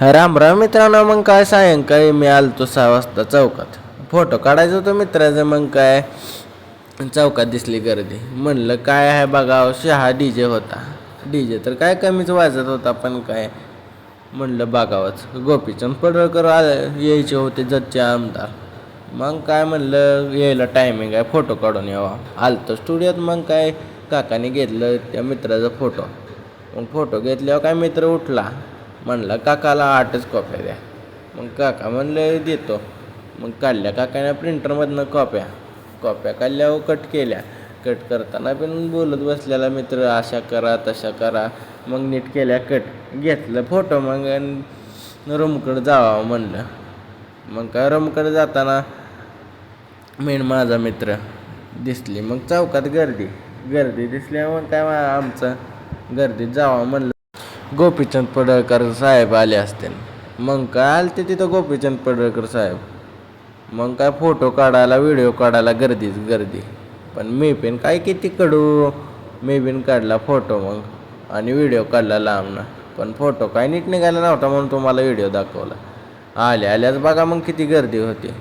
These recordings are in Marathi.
राम राम मित्रांनो. मग काय सायंकाळी मी आलतो 6 वाजता चौकात. फोटो काढायचं होतं मित्राचं. मग काय चौकात दिसली गर्दी. म्हणलं काय आहे बघावं. शहा DJ होता. DJ तर काय कमीच वाजत होता, पण काय म्हणलं बघावंच. गोपीचंद पडळकर यायचे होते, जतचे आमदार. मग काय म्हणलं यायला टायमिंग आहे, फोटो काढून यावा. आलतो स्टुडिओत. मग काय काकाने घेतलं त्या मित्राचा फोटो. मग फोटो घेतल्यावर काय मित्र उठला. म्हणला काकाला 8च कॉप्या द्या. मग काका म्हणलं देतो. मग काढल्या काकाने प्रिंटरमधनं कॉप्या काढल्यावर कट केल्या. कट करताना पण बोलत बसलेला मित्र, अशा करा तशा करा. मग नीट केल्या कट. घेतलं फोटो. मग रूमकडं जावं म्हणलं. मग काय रूमकडे जाताना मेन माझा मित्र दिसली. मग चौकात गर्दी दिसल्यावर काय आमचं गर्दीत जावं म्हणलं. गोपीचंद पडळकर साहेब आले असते. मग काय आलते तिथं गोपीचंद पडळकर साहेब. मग काय फोटो काढायला व्हिडिओ काढायला गर्दीच गर्दी. पण मी पण काय किती काढू. मी पण काढला फोटो मग, आणि व्हिडिओ काढला लांबनं. पण फोटो काय नीट निघाला नव्हता, म्हणून तुम्हाला व्हिडिओ दाखवला. आल्याच बघा मग किती गर्दी होती.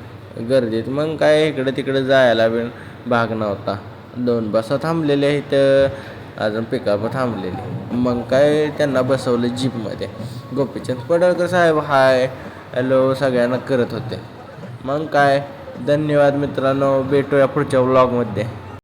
गर्दीत मग काय इकडं तिकडं जायला पण भाग नव्हता. 2 बसा थांबलेल्या इथं, अजून पिकअप थांबलेली. मग काय त्यांना बसवलं जीपमध्ये. गोपीचंद पडळकर साहेब हाय हॅलो सगळ्यांना करत होते. मग काय धन्यवाद मित्रांनो. भेटूया पुढच्या व्लॉगमध्ये.